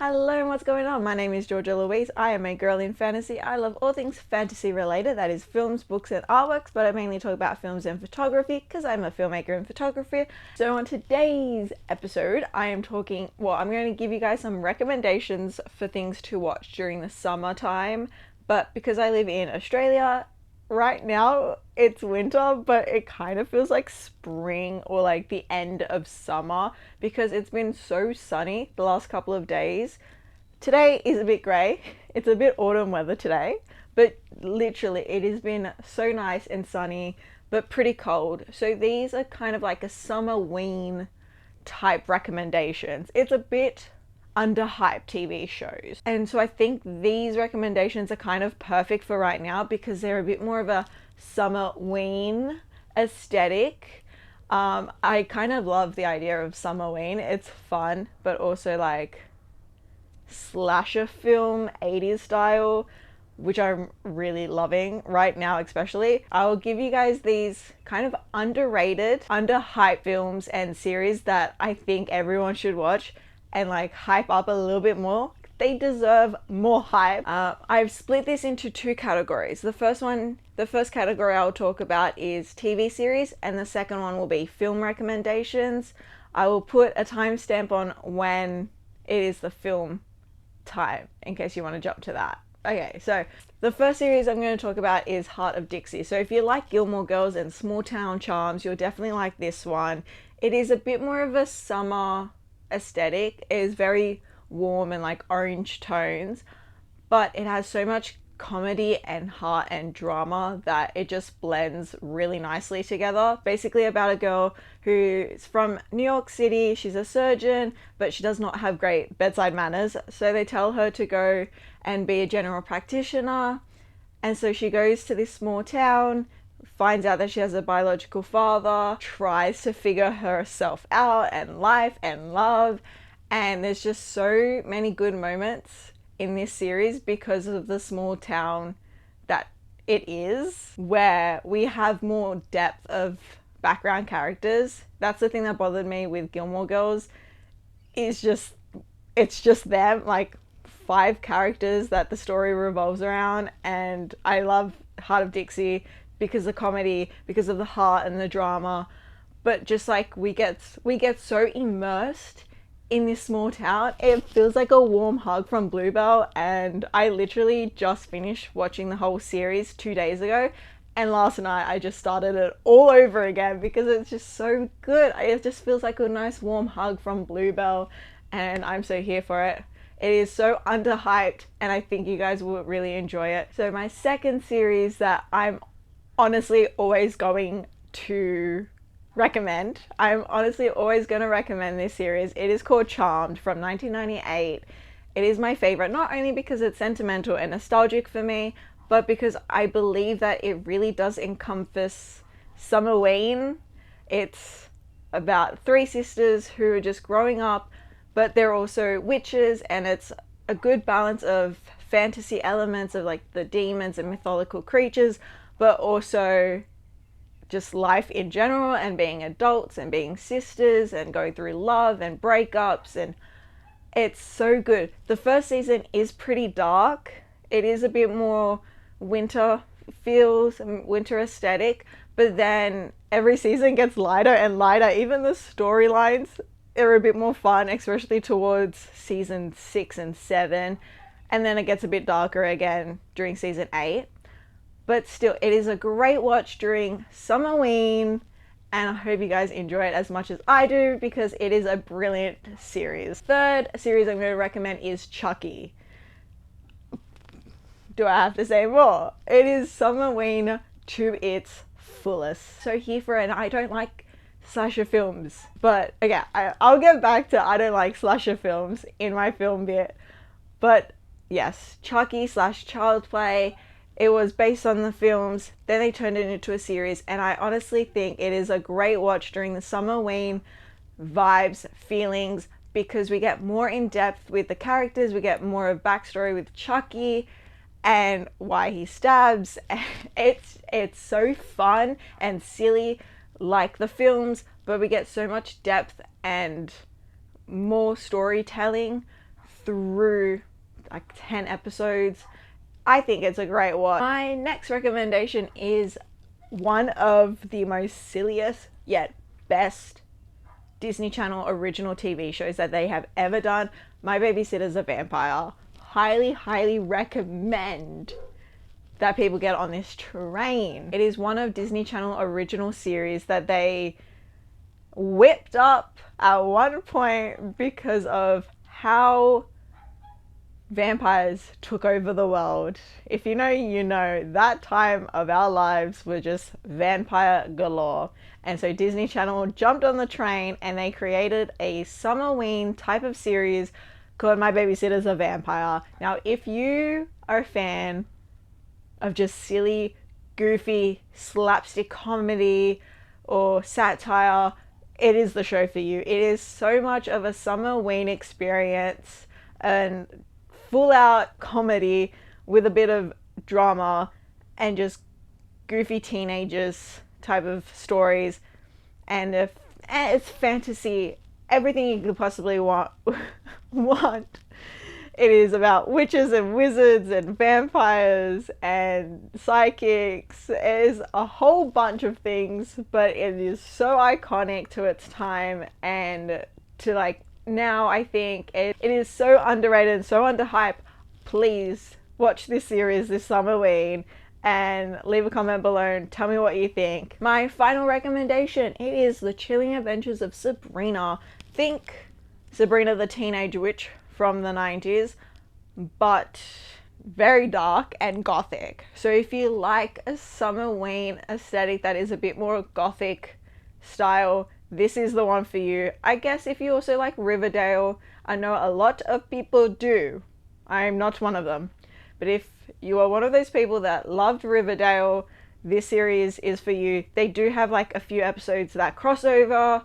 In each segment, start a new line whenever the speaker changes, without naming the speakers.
Hello, and what's going on? My name is Georgia Louise. I am a girl in fantasy. I love all things fantasy related, that is films, books, and artworks, but I mainly talk about films and photography because I'm a filmmaker and photographer. So on today's episode, I'm going to give you guys some recommendations for things to watch during the summertime, but because I live in Australia, right now it's winter, but it kind of feels like spring or like the end of summer because it's been so sunny the last couple of days. Today is a bit grey. It's a bit autumn weather today, but literally it has been so nice and sunny, but pretty cold. So these are kind of like a summerween type recommendations. It's a bit underhyped TV shows. And so I think these recommendations are kind of perfect for right now because they're a bit more of a summerween aesthetic. I kind of love the idea of summerween. It's fun, but also like slasher film 80s style, which I'm really loving right now, especially. I'll give you guys these kind of underrated, underhyped films and series that I think everyone should watch and like hype up a little bit more. They deserve more hype. I've split this into two categories. The first category I'll talk about is TV series, and the second one will be film recommendations. I will put a timestamp on when it is the film time in case you want to jump to that. Okay, so the first series I'm going to talk about is Heart of Dixie. So if you like Gilmore Girls and small town charms, you'll definitely like this one. It is a bit more of a summer aesthetic. It is very warm and like orange tones, but it has so much comedy and heart and drama that it just blends really nicely together. Basically about a girl who's from New York City. She's a surgeon, but she does not have great bedside manners, so they tell her to go and be a general practitioner. And so she goes to this small town, finds out that she has a biological father, tries to figure herself out and life and love. And there's just so many good moments in this series because of the small town that it is, where we have more depth of background characters. That's the thing that bothered me with Gilmore Girls, is just it's just them, like 5 characters that the story revolves around. And I love Heart of Dixie because of the comedy, because of the heart and the drama, but just like we get so immersed in this small town. It feels like a warm hug from Bluebell, and I literally just finished watching the whole series 2 days ago, and last night I just started it all over again because it's just so good. It just feels like a nice warm hug from Bluebell, and I'm so here for it. It is so underhyped, and I think you guys will really enjoy it. So my second series that I'm honestly always going to recommend. I'm honestly always going to recommend this series. It is called Charmed from 1998. It is my favorite, not only because it's sentimental and nostalgic for me, but because I believe that it really does encompass Summerween. It's about 3 sisters who are just growing up, but they're also witches, and it's a good balance of fantasy elements of like the demons and mythological creatures, but also just life in general and being adults and being sisters and going through love and breakups. And it's so good. The first season is pretty dark. It is a bit more winter feels, winter aesthetic, but then every season gets lighter and lighter. Even the storylines are a bit more fun, especially towards season 6 and 7, and then it gets a bit darker again during season 8. But still, it is a great watch during Summerween, and I hope you guys enjoy it as much as I do because it is a brilliant series. Third series I'm going to recommend is Chucky. Do I have to say more? It is Summerween to its fullest. So here for it. I don't like slasher films, but okay, I'll get back to I don't like slasher films in my film bit. But yes, Chucky / Child's Play. It was based on the films, then they turned it into a series, and I honestly think it is a great watch during the Summerween vibes, feelings, because we get more in depth with the characters, we get more of backstory with Chucky and why he stabs. It's so fun and silly like the films, but we get so much depth and more storytelling through like 10 episodes. I think it's a great watch. My next recommendation is one of the most silliest yet best Disney Channel original TV shows that they have ever done. My Babysitter's a Vampire. Highly, highly recommend that people get on this train. It is one of Disney Channel original series that they whipped up at one point because of how vampires took over the world. If you know, you know, that time of our lives were just vampire galore. And so Disney Channel jumped on the train and they created a SUMMERWEEN type of series called My Babysitter's a Vampire. Now, if you are a fan of just silly, goofy, slapstick comedy or satire, it is the show for you. It is so much of a SUMMERWEEN experience and full out comedy with a bit of drama and just goofy teenagers type of stories, and it's fantasy, everything you could possibly want. It is about witches and wizards and vampires and psychics. It is a whole bunch of things, but it is so iconic to its time, and to like now I think it is so underrated and so underhyped. Please watch this series this Summerween and leave a comment below and tell me what you think. My final recommendation, it is The Chilling Adventures of Sabrina. Think Sabrina the Teenage Witch from the 90s, but very dark and gothic. So if you like a Summerween aesthetic that is a bit more gothic style, this is the one for you. I guess if you also like Riverdale, I know a lot of people do. I'm not one of them. But if you are one of those people that loved Riverdale, this series is for you. They do have like a few episodes that cross over.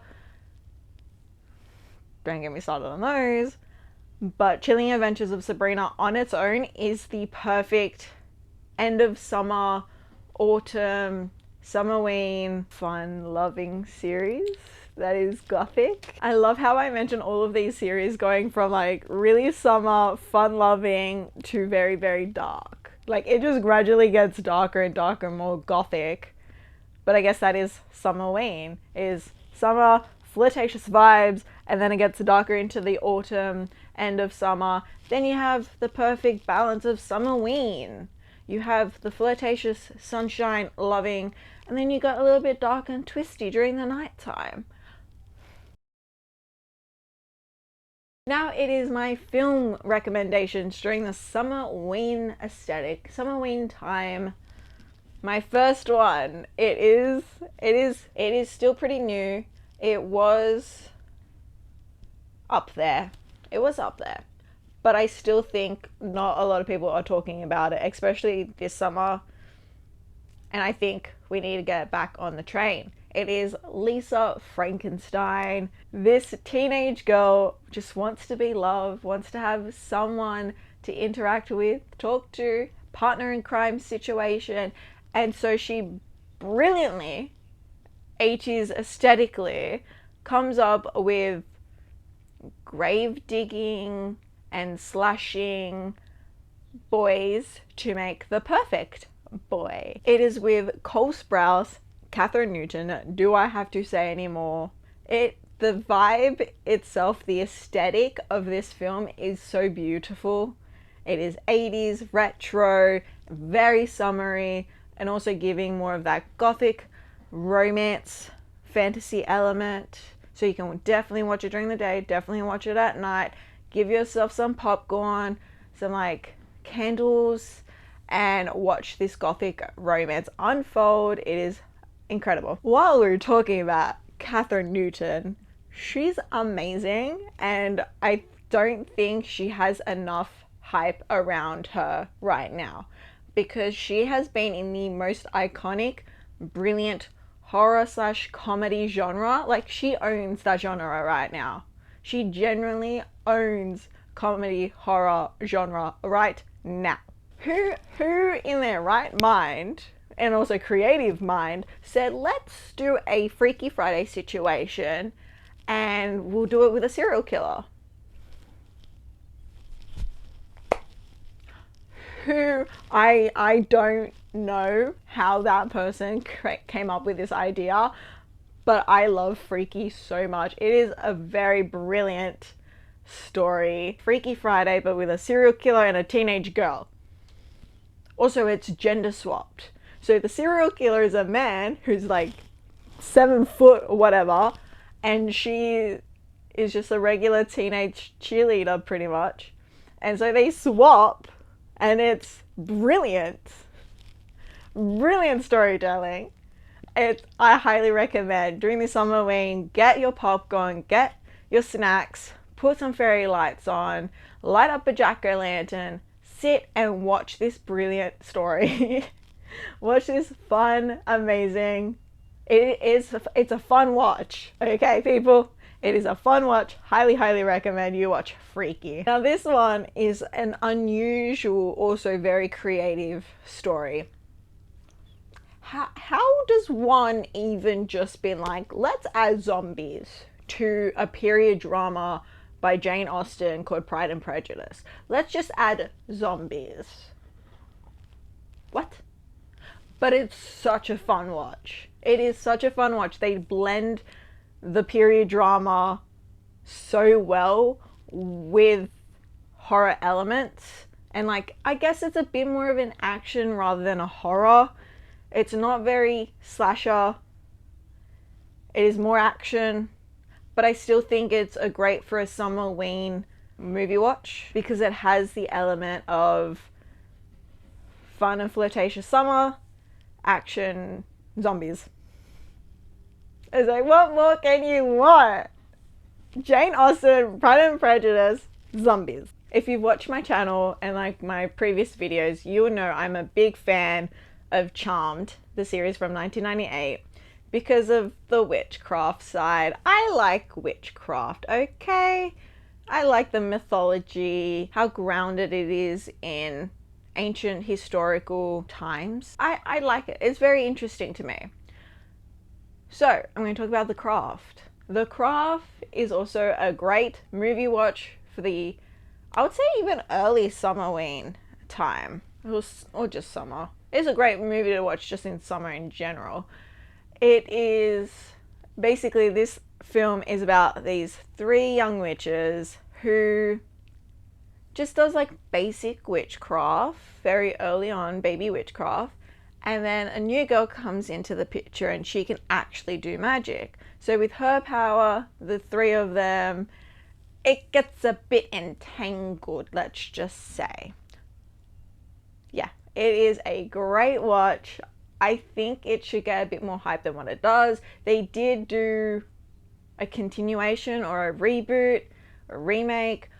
Don't get me started on those. But Chilling Adventures of Sabrina on its own is the perfect end of summer, autumn, Summerween, fun-loving series that is gothic. I love how I mention all of these series going from like really summer, fun-loving to very, very dark. Like it just gradually gets darker and darker, more gothic. But I guess that is Summerween, is summer, flirtatious vibes, and then it gets darker into the autumn, end of summer. Then you have the perfect balance of Summerween. You have the flirtatious, sunshine, loving, and then you got a little bit dark and twisty during the nighttime. Now it is my film recommendations during the Summerween aesthetic, Summerween time. My first one, it is still pretty new. It was up there. It was up there. But I still think not a lot of people are talking about it, especially this summer. And I think we need to get back on the train. It is Lisa Frankenstein. This teenage girl just wants to be loved, wants to have someone to interact with, talk to, partner in crime situation. And so she brilliantly, 80s aesthetically, comes up with grave digging and slashing boys to make the perfect boy. It is with Cole Sprouse, Catherine Newton. Do I have to say any more? The vibe itself, the aesthetic of this film is so beautiful. It is 80s, retro, very summery, and also giving more of that gothic romance fantasy element. So you can definitely watch it during the day, definitely watch it at night. Give yourself some popcorn, some like candles, and watch this gothic romance unfold. It is incredible. While we're talking about Catherine Newton, she's amazing, and I don't think she has enough hype around her right now, because she has been in the most iconic, brilliant horror slash comedy genre. Like, she owns that genre right now. She genuinely owns comedy horror genre right now. Who in their right mind, and also creative mind, said let's do a Freaky Friday situation and we'll do it with a serial killer? who I don't know how that person came up with this idea, but I love Freaky so much. It is a very brilliant story. Freaky Friday, but with a serial killer and a teenage girl. Also, it's gender swapped. So the serial killer is a man who's like 7 foot or whatever, and she is just a regular teenage cheerleader pretty much. And so they swap, and it's brilliant. Brilliant storytelling. I highly recommend during the Summerween, get your popcorn, get your snacks, put some fairy lights on, light up a jack-o'-lantern, sit and watch this brilliant story. Watch this fun, amazing. It's a fun watch. Okay, people? It is a fun watch. Highly, highly recommend you watch Freaky. Now this one is an unusual, also very creative story. How does one even just been like, let's add zombies to a period drama by Jane Austen called Pride and Prejudice? Let's just add zombies. What? But it's such a fun watch. It is such a fun watch. They blend the period drama so well with horror elements. And like, I guess it's a bit more of an action rather than a horror. It's not very slasher. It is more action, but I still think it's a great for a Summerween movie watch because it has the element of fun and flirtatious summer, action, zombies. It's like, what more can you want? Jane Austen, Pride and Prejudice, zombies. If you've watched my channel and like my previous videos, you will know I'm a big fan of Charmed, the series from 1998, because of the witchcraft side. I like witchcraft, okay? I like the mythology, how grounded it is in ancient historical times. I like it. It's very interesting to me. So, I'm going to talk about The Craft. The Craft is also a great movie watch for the, I would say even early Summerween time, or just summer. It's a great movie to watch just in summer in general. It is basically, this film is about these 3 young witches who just does like basic witchcraft very early on, baby witchcraft, and then a new girl comes into the picture and she can actually do magic. So with her power, the 3 of them, it gets a bit entangled, let's just say. Yeah, it is a great watch. I think it should get a bit more hype than what it does. They did do a continuation or a reboot, a remake,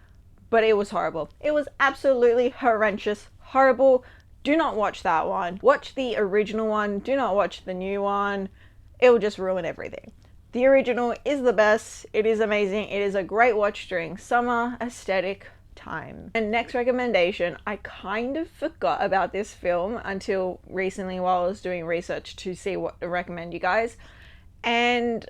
but it was horrible. It was absolutely horrendous, horrible. Do not watch that one. Watch the original one. Do not watch the new one. It will just ruin everything. The original is the best. It is amazing. It is a great watch during summer aesthetic time. And next recommendation, I kind of forgot about this film until recently while I was doing research to see what to recommend you guys, and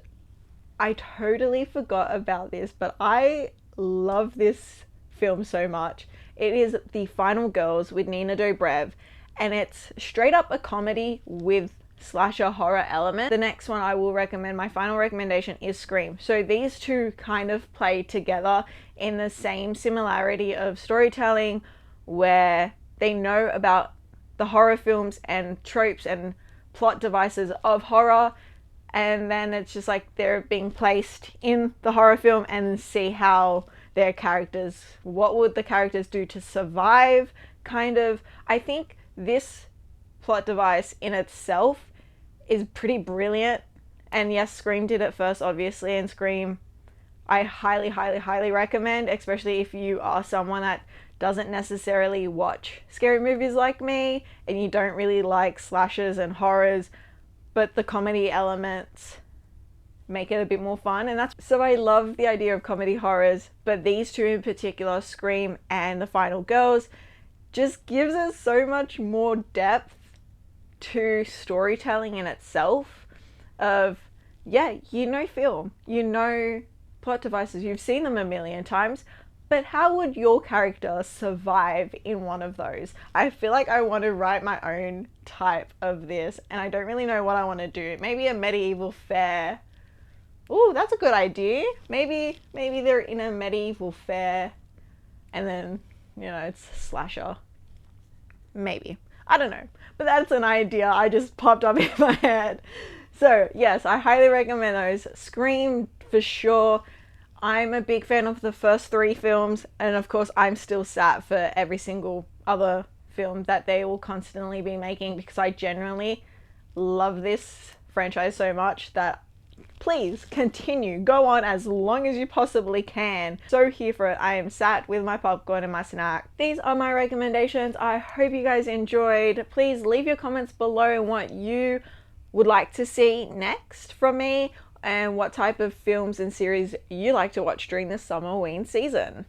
I totally forgot about this, but I love this film so much. It is The Final Girls with Nina Dobrev, and it's straight up a comedy with slasher horror element. The next one I will recommend, my final recommendation, is Scream. So these two kind of play together in the same similarity of storytelling, where they know about the horror films and tropes and plot devices of horror, and then it's just like they're being placed in the horror film and see how their characters, what would the characters do to survive, kind of. I think this plot device in itself is pretty brilliant, and yes, Scream did it first obviously, and Scream I highly, highly, highly recommend, especially if you are someone that doesn't necessarily watch scary movies like me and you don't really like slashers and horrors, but the comedy elements make it a bit more fun. And that's so I love the idea of comedy horrors, but these two in particular, Scream and The Final Girls, just gives us so much more depth to storytelling in itself. Of, yeah, you know film, you know plot devices, you've seen them a million times, But how would your character survive in one of those? I feel like I want to write my own type of this, and I don't really know what I want to do. Maybe a medieval fair. Ooh, that's a good idea. Maybe they're in a medieval fair, and then it's slasher. Maybe. I don't know. But that's an idea I just popped up in my head. So, yes, I highly recommend those. Scream for sure. I'm a big fan of the first three films, and of course, I'm still sad for every single other film that they will constantly be making because I generally love this franchise so much that please continue. Go on as long as you possibly can. So here for it. I am sat with my popcorn and my snack. These are my recommendations. I hope you guys enjoyed. Please leave your comments below on what you would like to see next from me and what type of films and series you like to watch during the Summerween season.